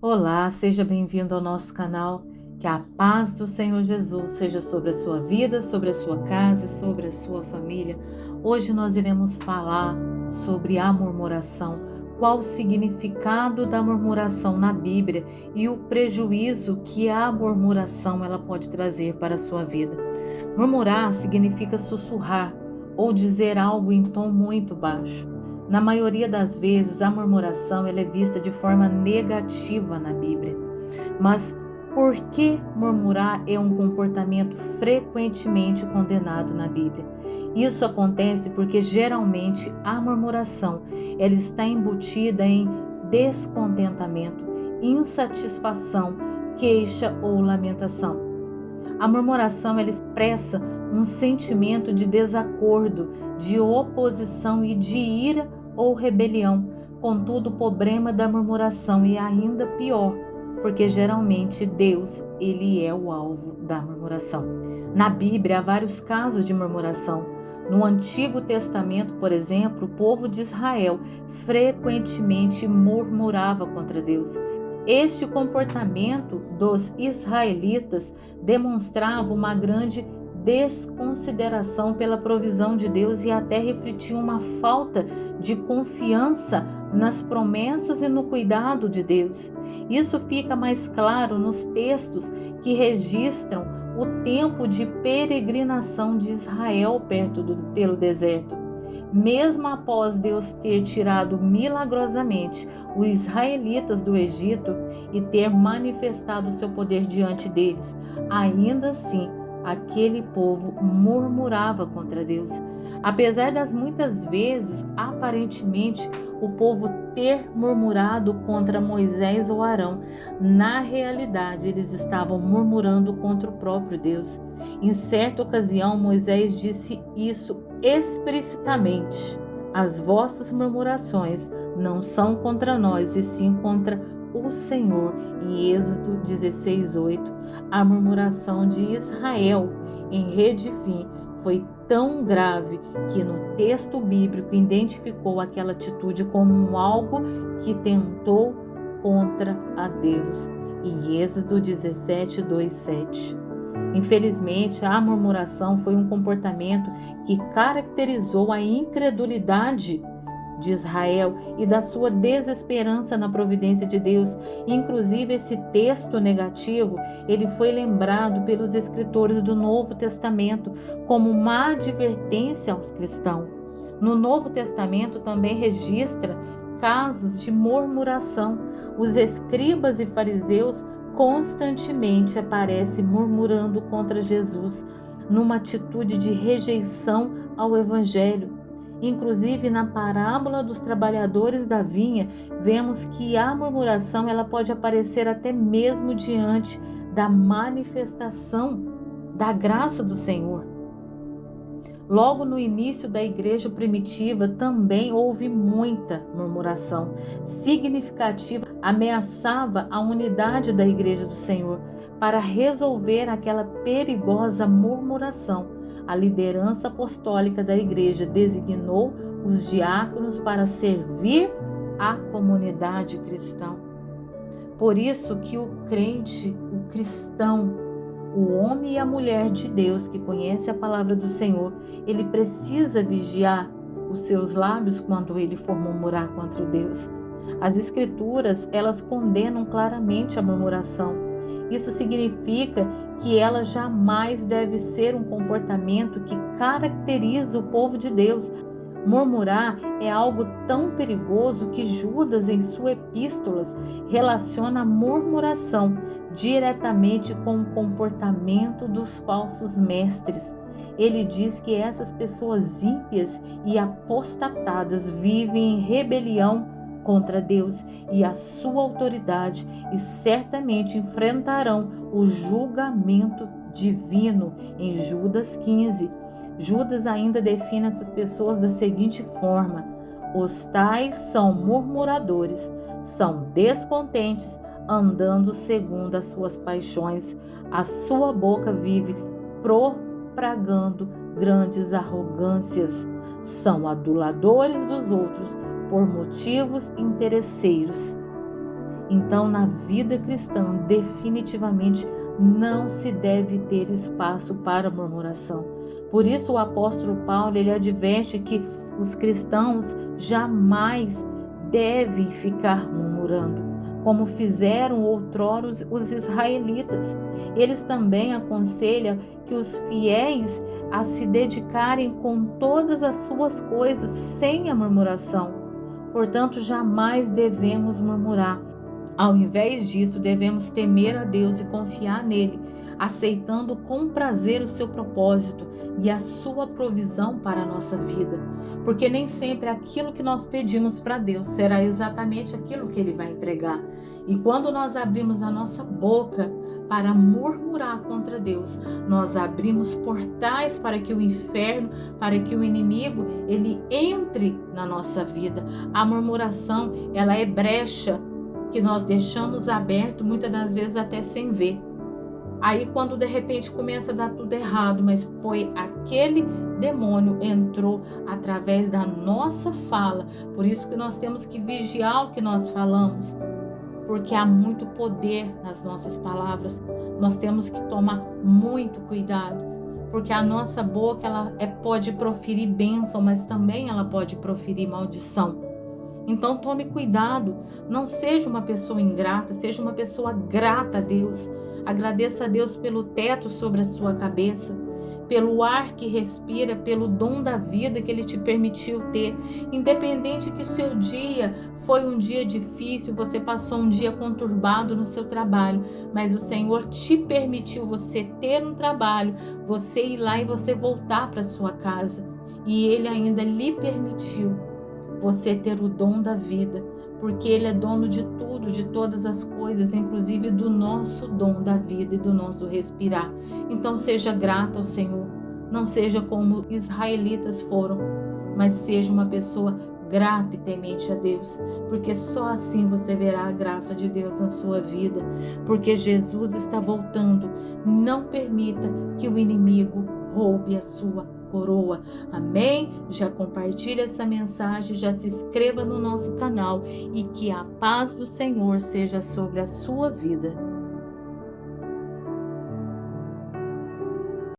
Olá, seja bem-vindo ao nosso canal. Que a paz do Senhor Jesus seja sobre a sua vida, sobre a sua casa e sobre a sua família. Hoje nós iremos falar sobre a murmuração, qual o significado da murmuração na Bíblia e o prejuízo que a murmuração ela pode trazer para a sua vida. Murmurar significa sussurrar ou dizer algo em tom muito baixo. Na maioria das vezes, a murmuração ela é vista de forma negativa na Bíblia. Mas por que murmurar é um comportamento frequentemente condenado na Bíblia? Isso acontece porque geralmente a murmuração ela está embutida em descontentamento, insatisfação, queixa ou lamentação. A murmuração ela expressa um sentimento de desacordo, de oposição e de ira ou rebelião. Contudo, o problema da murmuração é ainda pior, porque geralmente Deus, ele é o alvo da murmuração. Na Bíblia há vários casos de murmuração. No Antigo Testamento, por exemplo, o povo de Israel frequentemente murmurava contra Deus. Este comportamento dos israelitas demonstrava uma grande desconsideração pela provisão de Deus e até refletia uma falta de confiança nas promessas e no cuidado de Deus. Isso fica mais claro nos textos que registram o tempo de peregrinação de Israel pelo deserto. Mesmo após Deus ter tirado milagrosamente os israelitas do Egito e ter manifestado o seu poder diante deles, ainda assim aquele povo murmurava contra Deus. Apesar das muitas vezes, aparentemente, o povo ter murmurado contra Moisés ou Arão, na realidade eles estavam murmurando contra o próprio Deus. Em certa ocasião, Moisés disse isso explicitamente: as vossas murmurações não são contra nós, e sim contra o Senhor. Em Êxodo 16:8, a murmuração de Israel em Redifim foi tão grave que no texto bíblico identificou aquela atitude como algo que tentou contra a Deus. Em Êxodo 17:2-7. Infelizmente, a murmuração foi um comportamento que caracterizou a incredulidade de Israel e da sua desesperança na providência de Deus. Inclusive, esse texto negativo, ele foi lembrado pelos escritores do Novo Testamento como uma advertência aos cristãos. No Novo Testamento também registra casos de murmuração. Os escribas e fariseus constantemente aparecem murmurando contra Jesus, numa atitude de rejeição ao Evangelho. Inclusive, na parábola dos trabalhadores da vinha, vemos que a murmuração ela pode aparecer até mesmo diante da manifestação da graça do Senhor. Logo no início da igreja primitiva também houve muita murmuração significativa, ameaçava a unidade da igreja do Senhor. Para resolver aquela perigosa murmuração, a liderança apostólica da igreja designou os diáconos para servir a comunidade cristã. Por isso que o crente, o cristão, o homem e a mulher de Deus que conhece a palavra do Senhor, ele precisa vigiar os seus lábios quando ele for murmurar contra Deus. As escrituras, elas condenam claramente a murmuração. Isso significa que ela jamais deve ser um comportamento que caracteriza o povo de Deus. Murmurar é algo tão perigoso que Judas, em suas epístolas, relaciona a murmuração diretamente com o comportamento dos falsos mestres. Ele diz que essas pessoas ímpias e apostatadas vivem em rebelião contra Deus e a sua autoridade e certamente enfrentarão o julgamento divino. Em Judas 15, Judas ainda define essas pessoas da seguinte forma: os tais são murmuradores, são descontentes, andando segundo as suas paixões. A sua boca vive propagando grandes arrogâncias. São aduladores dos outros por motivos interesseiros. Então, na vida cristã, definitivamente não se deve ter espaço para murmuração. Por isso, o apóstolo Paulo, ele adverte que os cristãos jamais devem ficar murmurando, como fizeram outrora os israelitas. Eles também aconselham que os fiéis a se dedicarem com todas as suas coisas sem a murmuração. Portanto, jamais devemos murmurar. Ao invés disso, devemos temer a Deus e confiar nele, aceitando com prazer o seu propósito e a sua provisão para a nossa vida. Porque nem sempre aquilo que nós pedimos para Deus será exatamente aquilo que ele vai entregar. E quando nós abrimos a nossa boca para murmurar contra Deus, nós abrimos portais para que o inferno, para que o inimigo, ele entre na nossa vida. A murmuração, ela é brecha que nós deixamos aberto, muitas das vezes até sem ver. Aí quando de repente começa a dar tudo errado, mas foi aquele demônio entrou através da nossa fala. Por isso que nós temos que vigiar o que nós falamos, porque há muito poder nas nossas palavras. Nós temos que tomar muito cuidado, porque a nossa boca ela pode proferir bênção, mas também ela pode proferir maldição. Então tome cuidado, não seja uma pessoa ingrata, seja uma pessoa grata a Deus. Agradeça a Deus pelo teto sobre a sua cabeça, pelo ar que respira, pelo dom da vida que Ele te permitiu ter. Independente que o seu dia foi um dia difícil, você passou um dia conturbado no seu trabalho, mas o Senhor te permitiu você ter um trabalho, você ir lá e você voltar para sua casa. E Ele ainda lhe permitiu você ter o dom da vida, porque Ele é dono de tudo, de todas as coisas, inclusive do nosso dom da vida e do nosso respirar. Então seja grato ao Senhor, não seja como os israelitas foram, mas seja uma pessoa grata e temente a Deus, porque só assim você verá a graça de Deus na sua vida, porque Jesus está voltando. Não permita que o inimigo roube a sua coroa. Amém? Já compartilhe essa mensagem, já se inscreva no nosso canal e que a paz do Senhor seja sobre a sua vida.